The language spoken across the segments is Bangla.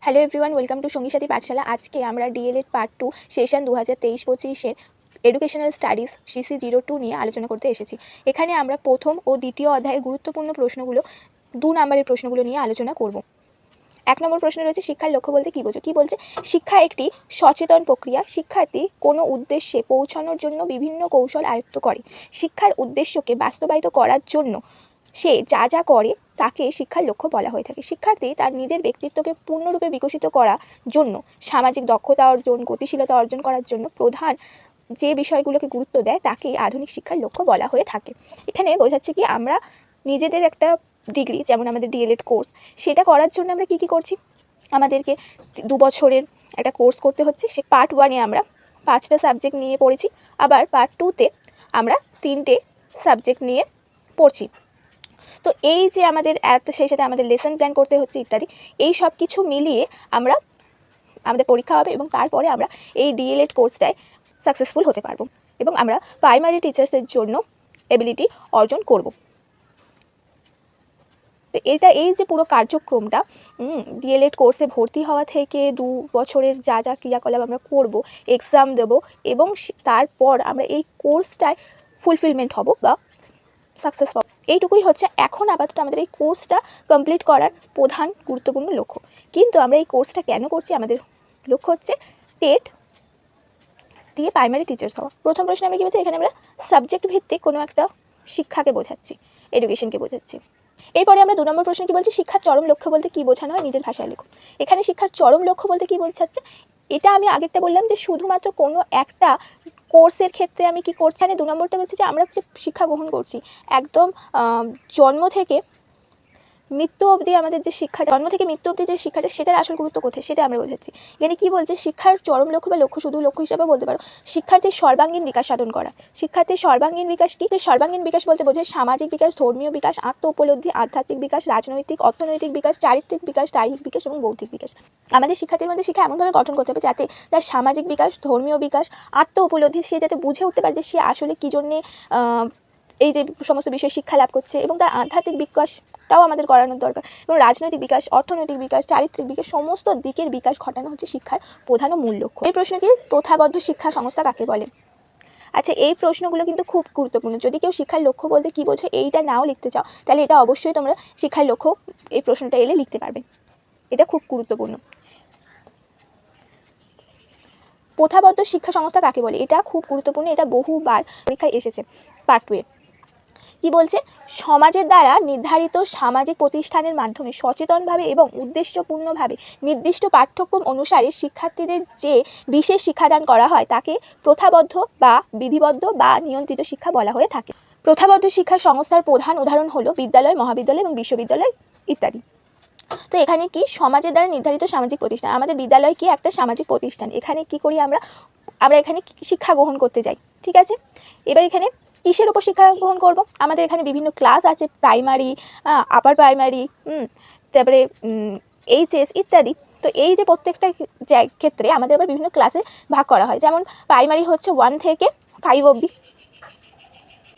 হ্যালো এভরিওয়ান, ওয়েলকাম টু সঙ্গী সাথী পাঠশালা। আজকে আমরা DElEd part 2 session 2023-25 educational studies CC02 নিয়ে আলোচনা করতে এসেছি। এখানে আমরা প্রথম ও দ্বিতীয় অধ্যায়ের গুরুত্বপূর্ণ প্রশ্নগুলো 2 নম্বরের প্রশ্নগুলো নিয়ে আলোচনা করব। 1 নম্বর প্রশ্ন রয়েছে, শিক্ষার লক্ষ্য বলতে কী বোঝো? কী বলছে? শিক্ষা একটি সচেতন প্রক্রিয়া। শিক্ষার্থী কোনো উদ্দেশ্যে পৌঁছানোর জন্য বিভিন্ন কৌশল আয়ত্ত করে। শিক্ষার উদ্দেশ্যকে বাস্তবায়িত করার জন্য সে যা যা করে তাকে শিক্ষার লক্ষ্য বলা হয়ে থাকে। শিক্ষার্থী তার নিজের ব্যক্তিত্বকে পূর্ণরূপে বিকশিত করার জন্য, সামাজিক দক্ষতা অর্জন, গতিশীলতা অর্জন করার জন্য প্রধান যে বিষয়গুলোকে গুরুত্ব দেয় তাকেই আধুনিক শিক্ষার লক্ষ্য বলা হয়ে থাকে। এখানে বোঝাচ্ছে কি, আমরা নিজেদের একটা ডিগ্রি, যেমন আমাদের ডিএলএড কোর্স, সেটা করার জন্য আমরা কী করছি? আমাদেরকে 2 বছরের একটা কোর্স করতে হচ্ছে। সে পার্ট 1-এ আমরা 5টা সাবজেক্ট নিয়ে পড়েছি, আবার পার্ট 2-তে আমরা 3টে সাবজেক্ট নিয়ে পড়ছি। তো এই যে আমাদের সেই সাথে আমাদের লেসন প্ল্যান করতে হচ্ছে ইত্যাদি, এই সব কিছু মিলিয়ে আমাদের পরীক্ষা হবে এবং তারপরে আমরা এই ডিএলএড কোর্সটায় সাকসেসফুল হতে পারবো এবং আমরা প্রাইমারি টিচার্সের জন্য এবিলিটি অর্জন করব। তো এই যে পুরো কার্যক্রমটা, ডিএলএড কোর্সে ভর্তি হওয়া থেকে 2 বছরের যা যা ক্রিয়াকলাপ আমরা করব, এক্সাম দেব এবং তারপর আমরা এই কোর্সটায় ফুলফিলমেন্ট হব বা সাকসেস পাবো, এইটুকুই হচ্ছে এখন আপাতত আমাদের এই কোর্সটা কমপ্লিট করার প্রধান গুরুত্বপূর্ণ লক্ষ্য। কিন্তু আমরা এই কোর্সটা কেন করছি? আমাদের লক্ষ্য হচ্ছে টেট দিয়ে প্রাইমারি টিচার্স হওয়া। প্রথম প্রশ্নে আমরা কী বলছি? এখানে আমরা সাবজেক্ট ভিত্তিক কোনো একটা শিক্ষাকে বোঝাচ্ছি, এডুকেশনকে বোঝাচ্ছি। এরপরে আমরা 2 নম্বর প্রশ্নে কী বলছি? শিক্ষার চরম লক্ষ্য বলতে কী বোঝানো হয়? নিজের ভাষায় লেখো। এখানে শিক্ষার চরম লক্ষ্য বলতে কী বোঝাচ্ছে? এটা আমি আগেরটা বললাম যে শুধুমাত্র কোনো একটা কোর্সের ক্ষেত্রে আমি কি করছি। 2 নম্বরটা বলছি যে আমরা যে শিক্ষা গ্রহণ করছি, একদম জন্ম থেকে মৃত্যু অবধি আমাদের যে শিক্ষা, জন্ম থেকে মৃত্যু অবধি যে শিক্ষাটা, সেটার আসল গুরুত্ব কোথায় সেটা আমরা বোঝাচ্ছি। এখানে কী বলছে? শিক্ষার চরম লক্ষ্য বা লক্ষ্য, শুধু লক্ষ্য হিসাবে বলতে পারো, শিক্ষার্থীর সর্বাঙ্গীন বিকাশ সাধন করা। শিক্ষার্থীর সর্বাঙ্গীন বিকাশ কি? সর্বাঙ্গীন বিকাশ বলতে বোঝায় সামাজিক বিকাশ, ধর্মীয় বিকাশ, আত্ম উপলব্ধি, আধ্যাত্মিক বিকাশ, রাজনৈতিক, অর্থনৈতিক বিকাশ, চারিত্রিক বিকাশ, দৈহিক বিকাশ এবং বৌদ্ধিক বিকাশ। আমাদের শিক্ষার্থীর মধ্যে শিক্ষা এমনভাবে গঠন করতে হবে যাতে তার সামাজিক বিকাশ, ধর্মীয় বিকাশ, আত্ম উপলব্ধি, সে যাতে বুঝে উঠতে পারে যে সে আসলে কী জন্যে এই যে সমস্ত বিষয়ে শিক্ষা লাভ করছে, এবং তার আধ্যাত্মিক বিকাশটাও আমাদের করানোর দরকার, এবং রাজনৈতিক বিকাশ, অর্থনৈতিক বিকাশ, চারিত্রিক বিকাশ, সমস্ত দিকের বিকাশ ঘটানো হচ্ছে শিক্ষার প্রধান ও মূল লক্ষ্য। এই প্রশ্ন কি? প্রথাবদ্ধ শিক্ষা সংস্থা কাকে বলে? আচ্ছা, এই প্রশ্নগুলো কিন্তু খুব গুরুত্বপূর্ণ। যদি কেউ শিক্ষার লক্ষ্য বলতে কী বোঝো এইটা নাও লিখতে চাও, তাহলে এটা অবশ্যই তোমরা শিক্ষার লক্ষ্য এই প্রশ্নটা এলে লিখতে পারবে। এটা খুব গুরুত্বপূর্ণ। প্রথাবদ্ধ শিক্ষা সংস্থা কাকে বলে? এটা খুব গুরুত্বপূর্ণ, এটা বহুবার পরীক্ষায় এসেছে। পার্ট 2-এ কি বলছে? সমাজের দ্বারা নির্ধারিত সামাজিক প্রতিষ্ঠানের মাধ্যমে সচেতনভাবে এবং উদ্দেশ্যপূর্ণভাবে নির্দিষ্ট পাঠ্যক্রম অনুসারে শিক্ষার্থীদের যে বিশেষ শিক্ষাদান করা হয় তাকে প্রথাবদ্ধ বা বিধিবদ্ধ বা নিয়ন্ত্রিত শিক্ষা বলা হয়ে থাকে। প্রথাবদ্ধ শিক্ষা সংস্থার প্রধান উদাহরণ হলো বিদ্যালয়, মহাবিদ্যালয় এবং বিশ্ববিদ্যালয় ইত্যাদি। তো এখানে কি? সমাজের দ্বারা নির্ধারিত সামাজিক প্রতিষ্ঠান। আমাদের বিদ্যালয় কি? একটা সামাজিক প্রতিষ্ঠান। এখানে কি করি? আমরা এখানে শিক্ষা গ্রহণ করতে যাই, ঠিক আছে? এবার এখানে কিসের উপর শিক্ষা গ্রহণ করব? আমাদের এখানে বিভিন্ন ক্লাস আছে, প্রাইমারি, আপার প্রাইমারি, তারপরে এইচএস ইত্যাদি। তো এই যে প্রত্যেকটা ক্ষেত্রে আমাদের আবার বিভিন্ন ক্লাসে ভাগ করা হয়। যেমন প্রাইমারি হচ্ছে 1 থেকে 5 অবধি,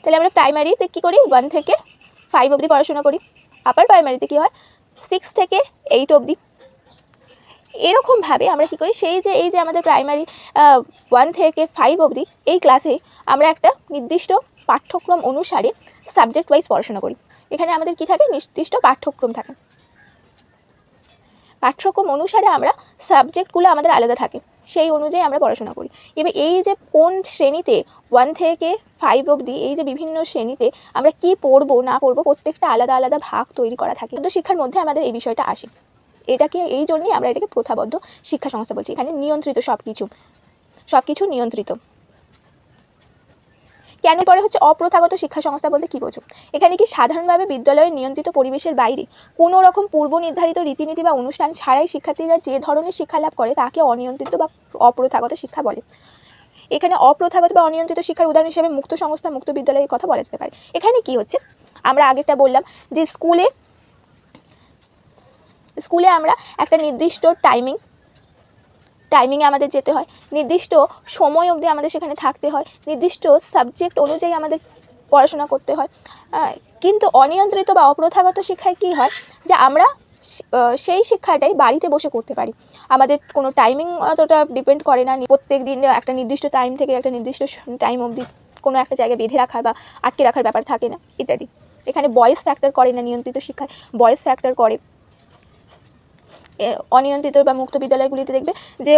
তাহলে আমরা প্রাইমারিতে কী করি? 1 থেকে 5 অবধি পড়াশোনা করি। আপার প্রাইমারিতে কী হয়? 6 থেকে 8 অবধি। এরকমভাবে আমরা কী করি? এই যে আমাদের প্রাইমারি 1 থেকে 5 অবধি এই ক্লাসে আমরা একটা নির্দিষ্ট পাঠ্যক্রম অনুসারে সাবজেক্ট ওয়াইজ পড়াশোনা করি। এখানে আমাদের কি থাকে? নির্দিষ্ট পাঠ্যক্রম থাকে। পাঠ্যক্রম অনুসারে আমরা সাবজেক্টগুলো আমাদের আলাদা থাকে, সেই অনুযায়ী আমরা পড়াশোনা করি। এবার এই যে কোন শ্রেণীতে 1 থেকে 5 অবধি এই যে বিভিন্ন শ্রেণীতে আমরা কি পড়বো না পড়বো, প্রত্যেকটা আলাদা আলাদা ভাগ তৈরি করা থাকে। কিন্তু শিক্ষার মধ্যে আমাদের এই বিষয়টা আসে। এটাকে এই জন্যই আমরা এটাকে প্রথাবদ্ধ শিক্ষা সংস্থা বলছি। এখানে নিয়ন্ত্রিত সব কিছু নিয়ন্ত্রিত। কেন? পরে হচ্ছে অপ্রথাগত শিক্ষা সংস্থা বলতে কী বোঝো? এখানে কি সাধারণভাবে বিদ্যালয়ের নিয়ন্ত্রিত পরিবেশের বাইরে কোনো রকম পূর্ব নির্ধারিত রীতিনীতি বা অনুষ্ঠান ছাড়াই শিক্ষার্থীরা যে ধরনের শিক্ষা লাভ করে তাকে অনিয়ন্ত্রিত বা অপ্রথাগত শিক্ষা বলে। এখানে অপ্রথাগত বা অনিয়ন্ত্রিত শিক্ষার উদাহরণ হিসেবে মুক্ত সংস্থা, মুক্ত বিদ্যালয়ের কথা বলা যেতে পারে। এখানে কি হচ্ছে? আমরা আগেরটা বললাম যে স্কুলে আমরা একটা নির্দিষ্ট টাইমিংয়ে আমাদের যেতে হয়, নির্দিষ্ট সময় অবধি আমাদের সেখানে থাকতে হয়, নির্দিষ্ট সাবজেক্ট অনুযায়ী আমাদের পড়াশোনা করতে হয়। কিন্তু অনিয়ন্ত্রিত বা অপ্রথাগত শিক্ষায় কী হয়? যে আমরা সেই শিক্ষাটাই বাড়িতে বসে করতে পারি। আমাদের কোনো টাইমিং অতটা ডিপেন্ড করে না, প্রত্যেক দিন একটা নির্দিষ্ট টাইম থেকে একটা নির্দিষ্ট টাইম অবধি কোনো একটা জায়গায় বেঁধে রাখার বা আটকে রাখার ব্যাপার থাকে না ইত্যাদি। এখানে বয়স ফ্যাক্টর করে না, নিয়ন্ত্রিত শিক্ষায় বয়স ফ্যাক্টর করে। অনিয়ন্ত্রিত বা মুক্ত বিদ্যালয়গুলিতে দেখবে যে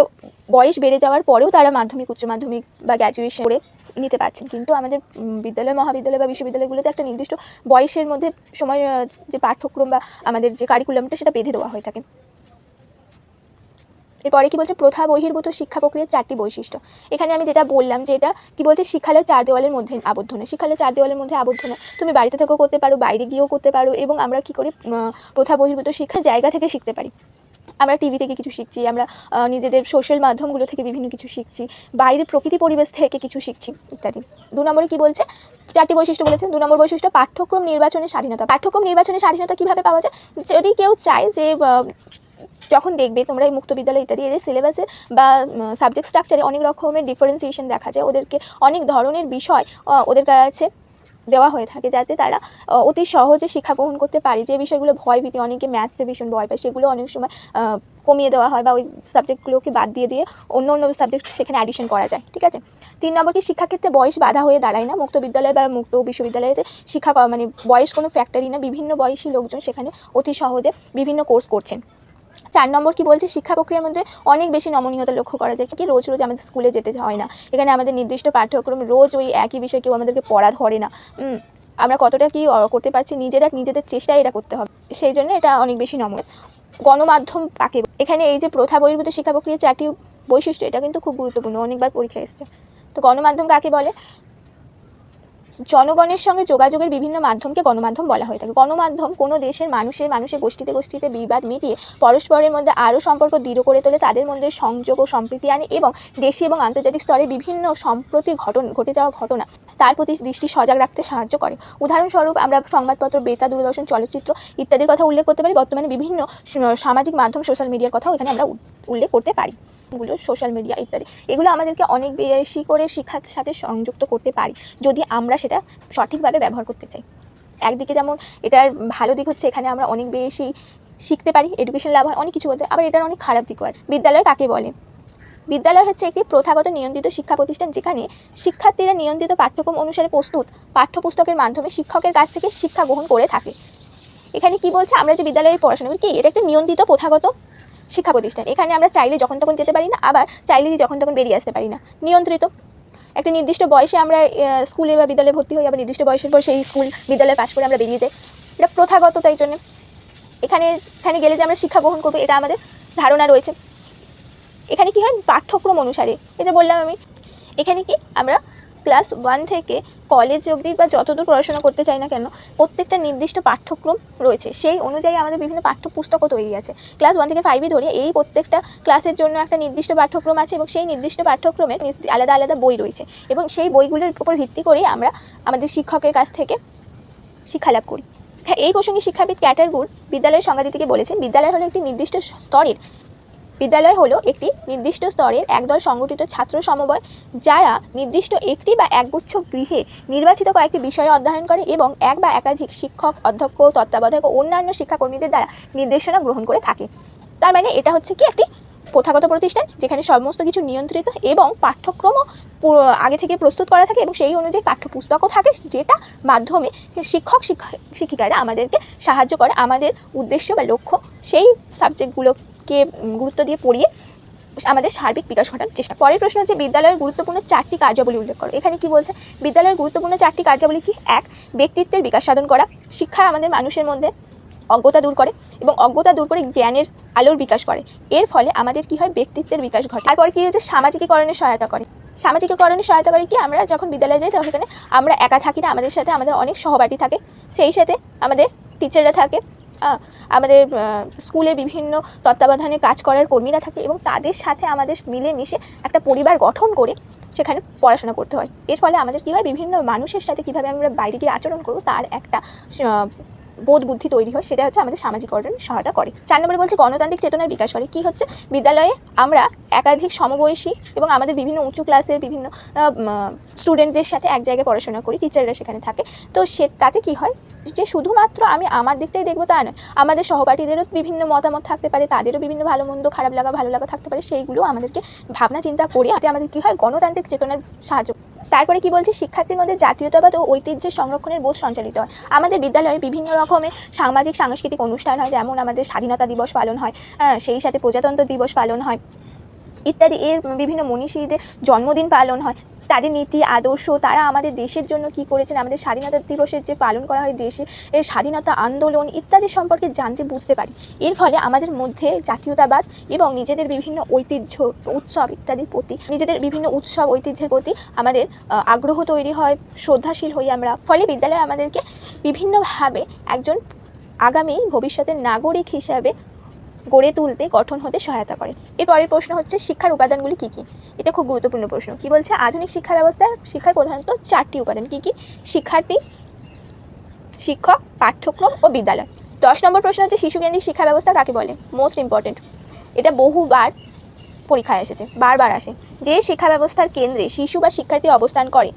বয়স বেড়ে যাওয়ার পরেও তারা মাধ্যমিক, উচ্চ মাধ্যমিক বা গ্র্যাজুয়েশন করে নিতে পারছেন, কিন্তু আমাদের বিদ্যালয়, মহাবিদ্যালয় বা বিশ্ববিদ্যালয়গুলোতে একটা নির্দিষ্ট বয়সের মধ্যে সময় যে পাঠ্যক্রম বা আমাদের যে কারিকুলামটা সেটা বেঁধে দেওয়া হয়ে থাকে। এরপরে কি বলছে, প্রথা বহির্ভূত শিক্ষা প্রক্রিয়ার 4টি বৈশিষ্ট্য। এখানে আমি যেটা বললাম যে এটা কি বলছে, শিক্ষালয় 4 দেওয়ালের মধ্যে আবদ্ধ নয়। শিক্ষালয় 4 দেওয়ালের মধ্যে আবদ্ধ নয়, তুমি বাড়িতে থেকেও করতে পারো, বাইরে গিয়েও করতে পারো। এবং আমরা কি করি, প্রথা বহির্ভূত শিক্ষা জায়গা থেকে শিখতে পারি। আমরা টিভি থেকে কিছু শিখছি, আমরা নিজেদের সোশ্যাল মাধ্যমগুলো থেকে বিভিন্ন কিছু শিখছি, বাইরের প্রকৃতি পরিবেশ থেকে কিছু শিখছি ইত্যাদি। 2 নম্বরে কি বলছে, 4টি বৈশিষ্ট্য বলেছে। 2 নম্বর বৈশিষ্ট্য, পাঠ্যক্রম নির্বাচনের স্বাধীনতা। পাঠ্যক্রম নির্বাচনের স্বাধীনতা কীভাবে পাওয়া যায়? যদি কেউ চায় যে যখন দেখবে তোমরা এই মুক্ত বিদ্যালয় ইত্যাদি এদের সিলেবাসে বা সাবজেক্ট স্ট্রাকচারে অনেক রকমের ডিফারেন্সিয়েশন দেখা যায়, ওদেরকে অনেক ধরনের বিষয় ওদের কাছে দেওয়া হয়ে থাকে, যাতে তারা অতি সহজে শিক্ষা গ্রহণ করতে পারে। যে বিষয়গুলো ভয় ভীতি, অনেকে ম্যাথসে ভীষণ ভয় পায়, সেগুলো অনেক সময় কমিয়ে দেওয়া হয় বা ওই সাবজেক্টগুলোকে বাদ দিয়ে অন্য অন্য সাবজেক্ট সেখানে অ্যাডিশন করা যায়। ঠিক আছে। 3 নম্বর কি, শিক্ষাক্ষেত্রে বয়স বাধা হয়ে দাঁড়ায় না। মুক্ত বিদ্যালয় বা মুক্ত বিশ্ববিদ্যালয়তে শিক্ষা মানে বয়স কোনো ফ্যাক্টরি না, বিভিন্ন বয়সী লোকজন সেখানে অতি সহজে বিভিন্ন কোর্স করছেন। 4 নম্বর কি বলছে, শিক্ষা প্রক্রিয়ার মধ্যে অনেক বেশি নমনীয়তা লক্ষ্য করা যায়। কি রোজ রোজ আমাদের স্কুলে যেতে হয় না, এখানে আমাদের নির্দিষ্ট পাঠ্যক্রম রোজ ওই একই বিষয় কেউ আমাদেরকে পড়া ধরে না। আমরা কতটা কি করতে পারছি নিজেদের চেষ্টায় এটা করতে হবে, সেই জন্য এটা অনেক বেশি নমনীয়। গণমাধ্যম কাকে, এখানে এই যে প্রথা বহির্ভূত শিক্ষা প্রক্রিয়ার 4টি বৈশিষ্ট্য, এটা কিন্তু খুব গুরুত্বপূর্ণ, অনেকবার পরীক্ষা এসেছে। তো গণমাধ্যম কাকে বলে? জনগণের সঙ্গে যোগাযোগের বিভিন্ন মাধ্যমকে গণমাধ্যম বলা হয়ে থাকে। গণমাধ্যম কোনো দেশের মানুষের গোষ্ঠীতে বিবাদ মিটিয়ে পরস্পরের মধ্যে আরও সম্পর্ক দৃঢ় করে তোলে, তাদের মধ্যে সংযোগ ও সম্প্রীতি আনে এবং দেশি এবং আন্তর্জাতিক স্তরে বিভিন্ন সম্প্রতি ঘটে যাওয়া ঘটনা তার প্রতি দৃষ্টি সজাগ রাখতে সাহায্য করে। উদাহরণস্বরূপ আমরা সংবাদপত্র, বেতার, দূরদর্শন, চলচ্চিত্র ইত্যাদির কথা উল্লেখ করতে পারি। বর্তমানে বিভিন্ন সামাজিক মাধ্যম, সোশ্যাল মিডিয়ার কথাও এখানে আমরা উল্লেখ করতে পারি। সোশ্যাল মিডিয়া ইত্যাদি এগুলো আমাদেরকে অনেক বেশি করে শিক্ষার সাথে সংযুক্ত করতে পারি, যদি আমরা সেটা সঠিকভাবে ব্যবহার করতে চাই। একদিকে যেমন এটার ভালো দিক হচ্ছে, এখানে আমরা অনেক বেশি শিখতে পারি, এডুকেশন লাভ হয়, অনেক কিছু হতে। আবার এটার অনেক খারাপ দিকও আছে। বিদ্যালয় কাকে বলে? বিদ্যালয় হচ্ছে একটি প্রথাগত নিয়ন্ত্রিত শিক্ষা প্রতিষ্ঠান, যেখানে শিক্ষার্থীরা নিয়ন্ত্রিত পাঠ্যক্রম অনুসারে প্রস্তুত পাঠ্যপুস্তকের মাধ্যমে শিক্ষকের কাছ থেকে শিক্ষা গ্রহণ করে থাকে। এখানে কি বলছে, আমরা যে বিদ্যালয়ে পড়াশোনা করি, কি এটা একটা নিয়ন্ত্রিত প্রথাগত শিক্ষা প্রতিষ্ঠান। এখানে আমরা চাইলে যখন তখন যেতে পারি না, আবার চাইলে যখন তখন বেরিয়ে আসতে পারি না। নিয়ন্ত্রিত, একটা নির্দিষ্ট বয়সে আমরা স্কুলে বা বিদ্যালয়ে ভর্তি হই, আবার নির্দিষ্ট বয়সের পর সেই স্কুল বিদ্যালয়ে পাশ করে আমরা বেরিয়ে যাই। এটা প্রথাগত, তাই জন্য এখানে গেলে যে আমরা শিক্ষা গ্রহণ করবো এটা আমাদের ধারণা রয়েছে। এখানে কি হয়, পাঠ্যক্রম অনুসারে, এই যে বললাম আমি, এখানে কি আমরা ক্লাস 1 থেকে কলেজ অবধি বা যতদূর পড়াশোনা করতে চাই না কেন, প্রত্যেকটা নির্দিষ্ট পাঠ্যক্রম রয়েছে, সেই অনুযায়ী আমাদের বিভিন্ন পাঠ্যপুস্তকও তৈরি আছে। ক্লাস 1 থেকে 5 ধরে এই প্রত্যেকটা ক্লাসের জন্য একটা নির্দিষ্ট পাঠ্যক্রম আছে, এবং সেই নির্দিষ্ট পাঠ্যক্রমের আলাদা আলাদা বই রয়েছে, এবং সেই বইগুলোর উপর ভিত্তি করেই আমরা আমাদের শিক্ষকের কাছ থেকে শিক্ষা লাভ করি। এই প্রসঙ্গে শিক্ষাবিদ ক্যাটারবুর বিদ্যালয়ের সংজ্ঞা দিতে বলেছেন, বিদ্যালয় হলো একটি নির্দিষ্ট স্তরের একদল সংগঠিত ছাত্র সমবায়, যারা নির্দিষ্ট একটি বা একগুচ্ছ গৃহে নির্বাচিত কয়েকটি বিষয়ে অধ্যয়ন করে এবং এক বা একাধিক শিক্ষক, অধ্যক্ষ, তত্ত্বাবধায়ক ও অন্যান্য শিক্ষাকর্মীদের দ্বারা নির্দেশনা গ্রহণ করে থাকে। তার মানে এটা হচ্ছে কি একটি প্রথাগত প্রতিষ্ঠান, যেখানে সমস্ত কিছু নিয়ন্ত্রিত এবং পাঠ্যক্রমও আগে থেকে প্রস্তুত করা থাকে, এবং সেই অনুযায়ী পাঠ্যপুস্তকও থাকে, যেটা মাধ্যমে শিক্ষিকারা আমাদেরকে সাহায্য করে আমাদের উদ্দেশ্য বা লক্ষ্য সেই সাবজেক্টগুলোকে গুরুত্ব দিয়ে পড়িয়ে আমাদের সার্বিক বিকাশ ঘটানোর চেষ্টা। পরের প্রশ্ন হচ্ছে, বিদ্যালয়ের গুরুত্বপূর্ণ 4টি কার্যাবলী উল্লেখ করো। এখানে কি বলছে, বিদ্যালয়ের গুরুত্বপূর্ণ 4টি কার্যাবলী কি? 1, ব্যক্তিত্বের বিকাশ সাধন করা। শিক্ষা আমাদের মানুষের মধ্যে অজ্ঞতা দূর করে এবং অজ্ঞতা দূর করে জ্ঞানের আলোর বিকাশ করে। এর ফলে আমাদের কি হয়, ব্যক্তিত্বের বিকাশ ঘটে। তারপরে কি হচ্ছে, সামাজিকীকরণে সহায়তা করে। সামাজিকীকরণে সহায়তা করে কি, আমরা যখন বিদ্যালয়ে যাই তখন সেখানে আমরা একা থাকি না, আমাদের সাথে আমাদের অনেক সহপাঠী থাকে, সেই সাথে আমাদের টিচাররা থাকে, আমাদের স্কুলের বিভিন্ন তত্ত্বাবধানে কাজ করার কর্মীরা থাকে, এবং তাদের সাথে আমাদের মিলেমিশে একটা পরিবার গঠন করে সেখানে পড়াশোনা করতে হয়। এর ফলে আমাদের কী হয়, বিভিন্ন মানুষের সাথে কীভাবে আমরা বাইরে গিয়ে আচরণ করবো তার একটা বোধ বুদ্ধি তৈরি হয়, সেটা হচ্ছে আমাদের সামাজিকরণে সহায়তা করে। 4 নম্বরে বলছে গণতান্ত্রিক চেতনার বিকাশ করে। কি হচ্ছে, বিদ্যালয়ে আমরা একাধিক সমবয়সী এবং আমাদের বিভিন্ন উঁচু ক্লাসের বিভিন্ন স্টুডেন্টদের সাথে এক জায়গায় পড়াশোনা করি, টিচাররা সেখানে থাকে। তো তাতে কি হয় যে শুধুমাত্র আমি আমার দিকটাই দেখবো তা নয়, আমাদের সহপাঠীদেরও বিভিন্ন মতামত থাকতে পারে, তাদেরও বিভিন্ন ভালো মন্দ, খারাপ লাগা ভালো লাগা থাকতে পারে, সেইগুলো আমাদেরকে ভাবনা চিন্তা করে আমাদের কি হয়, গণতান্ত্রিক চেতনার সাহায্য। তারপরে কি বলছে, শিক্ষার্থীর মধ্যে জাতীয়তাবাদ ও ঐতিহ্যের সংরক্ষণের বোধ সঞ্চালিত হয়। আমাদের বিদ্যালয়ে বিভিন্ন রকমের সামাজিক সাংস্কৃতিক অনুষ্ঠান হয়, যেমন আমাদের স্বাধীনতা দিবস পালন হয়, সেই সাথে প্রজাতন্ত্র দিবস পালন হয় ইত্যাদি। এর বিভিন্ন মনীষীদের জন্মদিন পালন হয়, তাদের নীতি আদর্শ, তারা আমাদের দেশের জন্য কি করেছেন, আমাদের স্বাধীনতা দিবসের যে পালন করা হয় দেশের স্বাধীনতা আন্দোলন ইত্যাদি সম্পর্কে জানতে বুঝতে পারি। এর ফলে আমাদের মধ্যে জাতীয়তাবাদ এবং নিজেদের বিভিন্ন ঐতিহ্য উৎসব ইত্যাদির প্রতি, নিজেদের বিভিন্ন উৎসব ঐতিহ্যের প্রতি আমাদের আগ্রহ তৈরি হয়, শ্রদ্ধাশীল হই আমরা। ফলে বিদ্যালয় আমাদেরকে বিভিন্নভাবে একজন আগামী ভবিষ্যতের নাগরিক হিসাবে গড়ে তুলতে, গঠন হতে সহায়তা করে। এরপরের প্রশ্ন হচ্ছে শিক্ষার উপাদানগুলি কী কী। এটা খুব গুরুত্বপূর্ণ প্রশ্ন। কি বলছে, আধুনিক শিক্ষা ব্যবস্থায় শিক্ষার প্রধানত 4টি উপাদান। কী কী? শিক্ষার্থী, শিক্ষক, পাঠ্যক্রম ও বিদ্যালয়। 10 নম্বর প্রশ্ন হচ্ছে শিশুকেন্দ্রিক শিক্ষা ব্যবস্থা কাকে বলে। মোস্ট ইম্পর্টেন্ট, এটা বহুবার পরীক্ষায় এসেছে, বারবার আসে। যে শিক্ষা ব্যবস্থার কেন্দ্রে শিশু বা শিক্ষার্থী অবস্থান করে,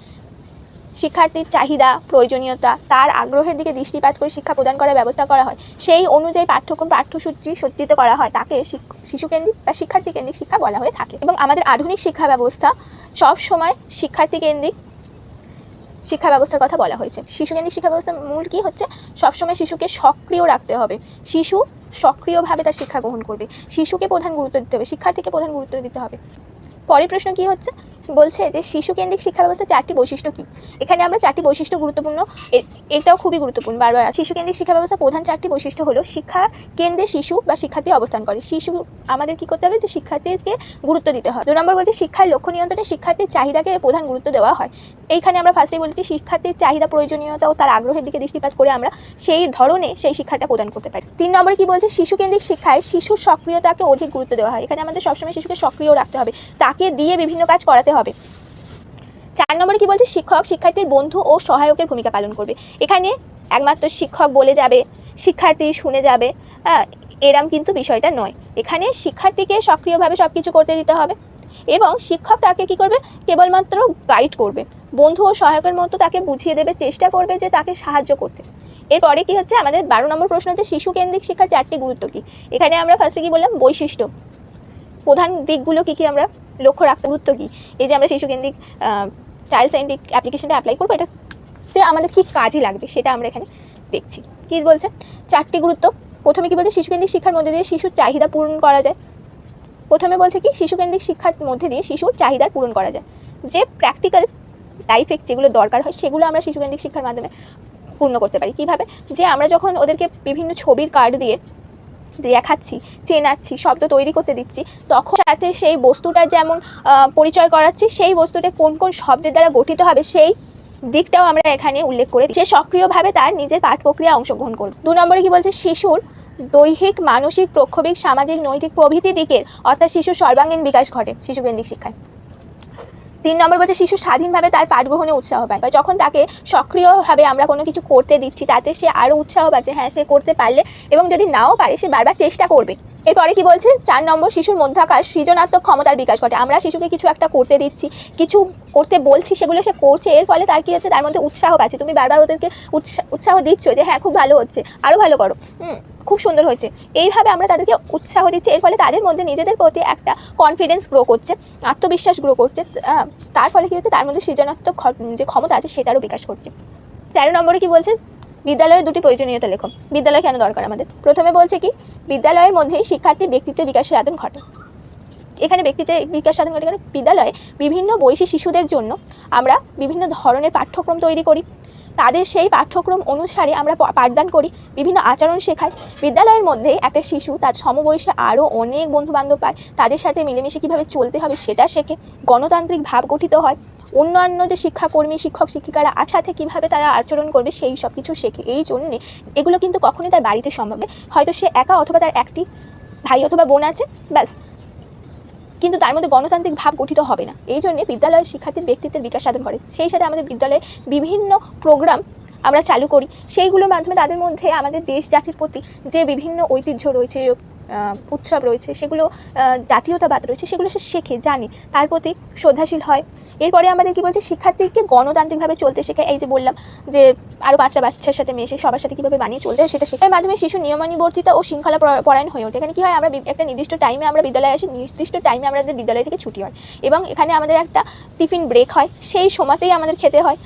শিক্ষার্থীর চাহিদা, প্রয়োজনীয়তা, তার আগ্রহের দিকে দৃষ্টিপাত করে শিক্ষা প্রদান করার ব্যবস্থা করা হয়, সেই অনুযায়ী পাঠ্যক্রম পাঠ্যসূচি সজ্জিত করা হয়, তাকে শিশুকেন্দ্রিক বা শিক্ষার্থী কেন্দ্রিক শিক্ষা বলা হয়ে থাকে। এবং আমাদের আধুনিক শিক্ষা ব্যবস্থা সব সময় শিক্ষার্থী কেন্দ্রিক শিক্ষা ব্যবস্থার কথা বলা হয়েছে। শিশুকেন্দ্রিক শিক্ষা ব্যবস্থার মূল কি হচ্ছে, সবসময় শিশুকে সক্রিয় রাখতে হবে, শিশু সক্রিয়ভাবে তার শিক্ষা গ্রহণ করবে, শিশুকে প্রধান গুরুত্ব দিতে হবে, শিক্ষার্থীকে প্রধান গুরুত্ব দিতে হবে। পরের প্রশ্ন কি হচ্ছে, বলছে যে শিশুকেন্দ্রিক শিক্ষা ব্যবস্থার 4টি বৈশিষ্ট্য কী। এখানে আমরা 4টি বৈশিষ্ট্য গুরুত্বপূর্ণ, এটাও খুবই গুরুত্বপূর্ণ বারবার। শিশুকেন্দ্রিক শিক্ষা ব্যবস্থার প্রধান 4টি বৈশিষ্ট্য হলো, শিক্ষা কেন্দ্রে শিশু বা শিক্ষার্থী অবস্থান করে, শিশু আমাদের কি করতে হবে, যে শিক্ষার্থীকে গুরুত্ব দিতে হয়। 2 নম্বর বলছে শিক্ষার লক্ষ্য নিয়ন্ত্রণে শিক্ষার্থীর চাহিদাকে প্রধান গুরুত্ব দেওয়া হয়। এইখানে আমরা ফার্স্টেই বলেছি শিক্ষার্থীর চাহিদা, প্রয়োজনীয়তা ও তার আগ্রহের দিকে দৃষ্টিপাত করে আমরা সেই ধরনে সেই শিক্ষাটা প্রদান করতে পারি। 3 নম্বরে কি বলছে, শিশুকেন্দ্রিক শিক্ষায় শিশুর সক্রিয়তাকে অধিক গুরুত্ব দেওয়া হয়। এখানে আমাদের সবসময় শিশুকে সক্রিয় রাখতে হবে, তাকে দিয়ে বিভিন্ন কাজ করাতে হবে। 4 নম্বরে কি বলছে, শিক্ষক শিক্ষার্থীর বন্ধু ও সহায়কের ভূমিকা পালন করবে। এখানে একমাত্র শিক্ষক বলে যাবে, শিক্ষার্থী শুনে যাবে, এরম কিন্তু বিষয়টা নয়। এখানে শিক্ষার্থীকে সক্রিয়ভাবে সব কিছু করতে দিতে হবে এবং শিক্ষক তাকে কি করবে, কেবলমাত্র গাইড করবে, বন্ধু ও সহায়কের মতো তাকে বুঝিয়ে দেবে, চেষ্টা করবে যে তাকে সাহায্য করতে। এরপরে কি হচ্ছে, আমাদের 12 নম্বর প্রশ্ন হচ্ছে শিশুকেন্দ্রিক শিক্ষার 4টি গুরুত্ব কী। এখানে আমরা ফার্স্টে কি বললাম, বৈশিষ্ট্য, প্রধান দিকগুলো কী কী আমরা লক্ষ্য রাখতে, গুরুত্ব কী। এই যে আমরা শিশুকেন্দ্রিক চাইল্ড সেন্ট্রিক অ্যাপ্লিকেশনটা অ্যাপ্লাই করবো, এটাতে আমাদের কী কাজে লাগবে সেটা আমরা এখানে দেখছি। কী বলছে, 4টি গুরুত্ব। প্রথমে কি বলছে, শিশুকেন্দ্রিক শিক্ষার মধ্যে দিয়ে শিশুর চাহিদা পূরণ করা যায়। প্রথমে বলছে কি, শিশুকেন্দ্রিক শিক্ষার মধ্যে দিয়ে শিশুর চাহিদা পূরণ করা যায়, যে প্র্যাকটিক্যাল লাইফে যেগুলো দরকার হয় সেগুলো আমরা শিশুকেন্দ্রিক শিক্ষার মাধ্যমে পূর্ণ করতে পারি। কীভাবে, যে আমরা যখন ওদেরকে বিভিন্ন ছবির কার্ড দিয়ে দেখাচ্ছি, চেনাচ্ছি, শব্দ তৈরি করতে দিচ্ছি, তখন সাথে সেই বস্তুটা যেমন পরিচয় করাচ্ছি, সেই বস্তুটা কোন কোন শব্দের দ্বারা গঠিত হবে সেই দিকটাও আমরা এখানে উল্লেখ করে সে সক্রিয়ভাবে তার নিজের পাঠ প্রক্রিয়ায় অংশগ্রহণ করবে। 2 নম্বরে কি বলছে, শিশুর দৈহিক, মানসিক, প্রক্ষোভিক, সামাজিক, নৈতিক প্রভৃতি দিকের অর্থাৎ শিশুর সর্বাঙ্গীন বিকাশ ঘটে শিশুকেন্দ্রিক শিক্ষায়। 3 নম্বর বলছে শিশু স্বাধীনভাবে তার পাঠ গ্রহণে উৎসাহ পায়, যখন তাকে সক্রিয়ভাবে আমরা কোনো কিছু করতে দিচ্ছি তাতে সে আরও উৎসাহ পাচ্ছে, হ্যাঁ সে করতে পারলে, এবং যদি নাও পারে সে বারবার চেষ্টা করবে। এরপরে কি বলছে, 4 নম্বর শিশুর মধ্যাকার সৃজনাত্মক ক্ষমতার বিকাশ ঘটে। আমরা শিশুকে কিছু একটা করতে দিচ্ছি, কিছু করতে বলছি, সেগুলো সে করছে, এর ফলে তার কি হচ্ছে, তার মধ্যে উৎসাহ পাচ্ছে। তুমি বারবার ওদেরকে উৎসাহ দিচ্ছ যে হ্যাঁ খুব ভালো হচ্ছে, আরও ভালো করো, খুব সুন্দর হয়েছে, এইভাবে আমরা তাদেরকে উৎসাহ দিচ্ছি। এর ফলে তাদের মধ্যে নিজেদের প্রতি একটা কনফিডেন্স গ্রো করছে, আত্মবিশ্বাস গ্রো করছে, তার ফলে কী হচ্ছে, তার মধ্যে সৃজনাত্মক যে ক্ষমতা আছে সেটারও বিকাশ করছে। 13 নম্বরে কি বলছে, বিদ্যালয়ের 2টি প্রয়োজনীয়তা লেখো। বিদ্যালয় কেন দরকার আমাদের। প্রথমে বলছে কি, বিদ্যালয়ের মধ্যে শিক্ষার্থীর ব্যক্তিত্বের বিকাশ সাধন ঘটে। এখানে ব্যক্তিত্বের বিকাশ সাধন ঘটে কারণ বিদ্যালয়ে বিভিন্ন বয়সী শিশুদের জন্য আমরা বিভিন্ন ধরনের পাঠ্যক্রম তৈরি করি, তাদের সেই পাঠ্যক্রম অনুসারে আমরা পাঠদান করি, বিভিন্ন আচরণ শেখাই। বিদ্যালয়ের মধ্যে একটা শিশু তার সমবয়সে আরও অনেক বন্ধুবান্ধব পায়, তাদের সাথে মিলেমিশে কীভাবে চলতে হবে সেটা শেখে, গণতান্ত্রিক ভাব গঠিত হয়, অন্যান্য যে শিক্ষাকর্মী, শিক্ষক শিক্ষিকারা সাথে কীভাবে তারা আচরণ করবে সেই সব কিছু শেখে। এই জন্যে এগুলো কিন্তু কখনোই তার বাড়িতে সম্ভব নয়। হয়তো সে একা অথবা তার একটি ভাই অথবা বোন আছে, ব্যাস, কিন্তু তার মধ্যে গণতান্ত্রিক ভাব গঠিত হবে না। এই জন্যে বিদ্যালয়ের শিক্ষার্থীর ব্যক্তিত্বের বিকাশ সাধন করে। সেই সাথে আমাদের বিদ্যালয়ে বিভিন্ন প্রোগ্রাম আমরা চালু করি, সেইগুলোর মাধ্যমে তাদের মধ্যে আমাদের দেশ জাতির প্রতি যে বিভিন্ন ঐতিহ্য রয়েছে, উৎসব রয়েছে, সেগুলো জাতীয়তাবাদ রয়েছে, সেগুলো সে শেখে, জানে, তার প্রতি শ্রদ্ধাশীল হয়। এরপরে আমাদের কি বলছে, শিক্ষার্থীকে গণতান্ত্রিকভাবে চলতে শেখায়। এই যে বললাম যে আরও 5টা বাচ্চার সাথে মেশে সবার সাথে কীভাবে বানিয়ে চলতে হয় সেটা শেখার মাধ্যমে শিশু নিয়মানুবর্তিতা ও শৃঙ্খলা পরায়ণ হয়ে ওঠে। এখানে কী হয়, আমরা একটা নির্দিষ্ট টাইমে আমরা বিদ্যালয়ে আসি, নির্দিষ্ট টাইমে আমাদের বিদ্যালয় থেকে ছুটি হয় এবং এখানে আমাদের একটা টিফিন ব্রেক হয়, সেই সময়তেই আমাদের খেতে হয়।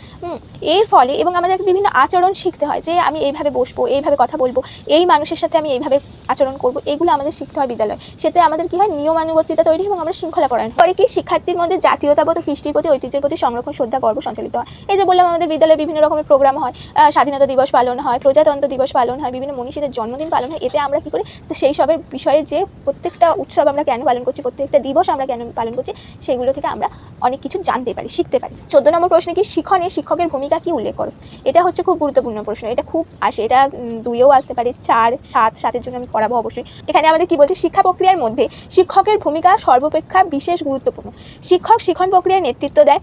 এর ফলে এবং আমাদের বিভিন্ন আচরণ শিখতে হয়, যে আমি এইভাবে বসবো, এইভাবে কথা বলবো, এই মানুষের সাথে আমি এইভাবে আচরণ করব, এগুলো আমাদের শিখতে হয় বিদ্যালয়। সেতে আমাদের কী হয়, নিয়মানুবর্তিতা তৈরি এবং আমরা শৃঙ্খলা পরায়ণ। পরে কি শিক্ষার্থীর মধ্যে জাতীয়তাবোধ ও কৃষ্টির প্রতি, ঐতিহ্যের প্রতি সংরক্ষণ, শ্রদ্ধা, গর্ব সঞ্চালিত হয়। এই যে বললাম, আমাদের বিদ্যালয়ে বিভিন্ন রকমের প্রোগ্রাম হয়, স্বাধীনতা দিবস পালন হয়, প্রজাতন্ত্র দিবস পালন হয়, বিভিন্ন মনীষীদের জন্মদিন পালন হয়। এতে আমরা কী করি, তো সেই সবের বিষয়ে যে প্রত্যেকটা উৎসব আমরা কেন পালন করছি, প্রত্যেকটা দিবস আমরা কেন পালন করছি, সেগুলো থেকে আমরা অনেক কিছু জানতে পারি, শিখতে পারি। 14 নম্বর প্রশ্ন কি, শিক্ষণে শিক্ষকের ভূমিকা কি উল্লেখ করো। এটা হচ্ছে খুব গুরুত্বপূর্ণ প্রশ্ন, এটা খুব আসে, এটা 2-এও আসতে পারে, 4, 7, 7-এর জন্য আমি করাবো অবশ্যই। এখানে আমাদের কি বলছে, শিক্ষা প্রক্রিয়ার মধ্যে শিক্ষকের ভূমিকা সর্বাপেক্ষা বিশেষ গুরুত্বপূর্ণ। শিক্ষক শিক্ষণ প্রক্রিয়ার নেতৃত্ব দেয়।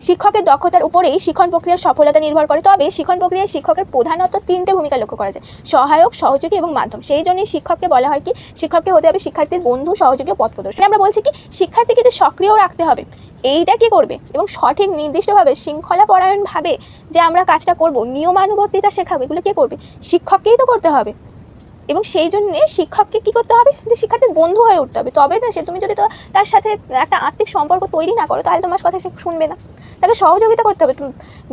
শিক্ষকের দক্ষতার উপরেই শিক্ষণ প্রক্রিয়ার সফলতা নির্ভর করে। তবে শিক্ষণ প্রক্রিয়ায় শিক্ষকের প্রধানত 3টে ভূমিকা লক্ষ্য করা যায়, সহায়ক, সহযোগী এবং মাধ্যম। সেই জন্যই শিক্ষককে বলা হয় কি, শিক্ষককে হতে হবে শিক্ষার্থীর বন্ধু, সহযোগী ও পথপ্রদর্শক। আমরা বলছি কি, শিক্ষার্থীকে যে সক্রিয় রাখতে হবে, এইটা কি করবে এবং সঠিক নির্দিষ্টভাবে শৃঙ্খলা পরায়ণভাবে যে আমরা কাজটা করব, নিয়মানুবর্তিতা শেখাবো, এগুলো কে করবে, শিক্ষককেই তো করতে হবে। এবং সেই জন্যে শিক্ষককে কী করতে হবে, যে শিক্ষার্থীর বন্ধু হয়ে উঠতে হবে। তবে না, সে তুমি যদি তার সাথে একটা আত্মিক সম্পর্ক তৈরি না করো, তাহলে তোমার কথা সে শুনবে না। তাকে সহযোগিতা করতে হবে,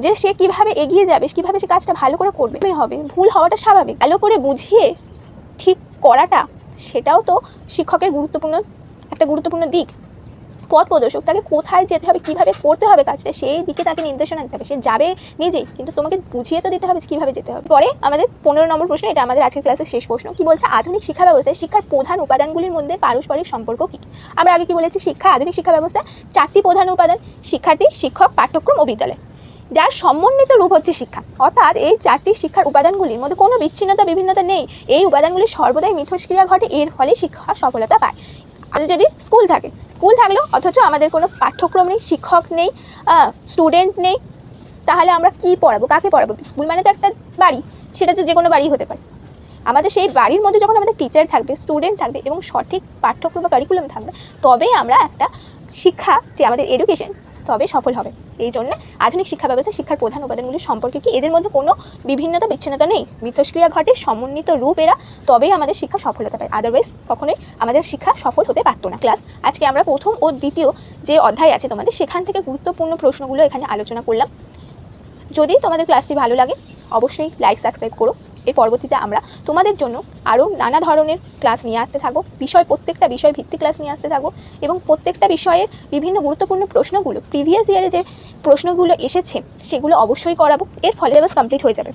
যে সে কীভাবে এগিয়ে যাবে, কীভাবে সে কাজটা ভালো করে করবে হবে। ভুল হওয়াটা স্বাভাবিক, ভালো করে বুঝিয়ে ঠিক করাটা, সেটাও তো শিক্ষকের গুরুত্বপূর্ণ দিক। পথ প্রদর্শক, তাকে কোথায় যেতে হবে, কীভাবে করতে হবে কাজটা, সেই দিকে তাকে নির্দেশনা দিতে হবে। সে যাবে নিজেই, কিন্তু তোমাকে বুঝিয়ে তো দিতে হবে কীভাবে যেতে হবে। পরে আমাদের 15 নম্বর প্রশ্ন, এটা আমাদের আজকের ক্লাসের শেষ প্রশ্ন, কি বলছে, আধুনিক শিক্ষা ব্যবস্থায় শিক্ষার প্রধান উপাদানগুলির মধ্যে পারস্পরিক সম্পর্ক কী। আমরা আগে কি বলেছি, আধুনিক শিক্ষা ব্যবস্থায় 4টি প্রধান উপাদান, শিক্ষার্থী, শিক্ষক, পাঠ্যক্রম ও বিদ্যালয়, যার সমন্বিত রূপ হচ্ছে শিক্ষা। অর্থাৎ এই 4টি শিক্ষার উপাদানগুলির মধ্যে কোনো বিচ্ছিন্নতা, বিভিন্নতা নেই। এই উপাদানগুলি সর্বদাই মিথস্ক্রিয়া ঘটে, এর ফলে শিক্ষা সফলতা পায়। আর যদি স্কুল থাকলো অথচ আমাদের কোনো পাঠ্যক্রম নেই, শিক্ষক নেই, স্টুডেন্ট নেই, তাহলে আমরা কি পড়াবো, কাকে পড়াবো। স্কুল মানে তো একটা বাড়ি, সেটা তো যে কোনো বাড়ি হতে পারে। আমাদের সেই বাড়ির মধ্যে যখন আমাদের টিচার থাকবে, স্টুডেন্ট থাকবে এবং সঠিক পাঠ্যক্রম বা কারিকুলাম থাকবে, তবে আমরা একটা শিক্ষা, যে আমাদের এডুকেশন, তবে সফল হবে। এই জন্য আধুনিক শিক্ষা ব্যবস্থা শিক্ষার প্রধান উপাদানগুলির সম্পর্কে কি, এদের মধ্যে কোনো বিভিন্নতা, বিচ্ছিন্নতা নেই, মিথস্ক্রিয়া ঘটে, সমন্বিত রূপ এরা, তবেই আমাদের শিক্ষা সফলতা পায়। আদারওয়াইজ কখনোই আমাদের শিক্ষা সফল হতে পারতো না। আজকে আমরা প্রথম ও দ্বিতীয় যে অধ্যায় আছে তোমাদের, সেখান থেকে গুরুত্বপূর্ণ প্রশ্নগুলো এখানে আলোচনা করলাম। যদি তোমাদের ক্লাসটি ভালো লাগে, অবশ্যই লাইক, সাবস্ক্রাইব করো। এর পরবর্তীতে আমরা তোমাদের জন্য আরও নানা ধরনের ক্লাস নিয়ে আসতে থাকবো, প্রত্যেকটা বিষয় ভিত্তিক ক্লাস নিয়ে আসতে থাকবো এবং প্রত্যেকটা বিষয়ের বিভিন্ন গুরুত্বপূর্ণ প্রশ্নগুলো, প্রিভিয়াস ইয়ারে যে প্রশ্নগুলো এসেছে, সেগুলো অবশ্যই করাবো। এর ফলে সিলেবাস কমপ্লিট হয়ে যাবে।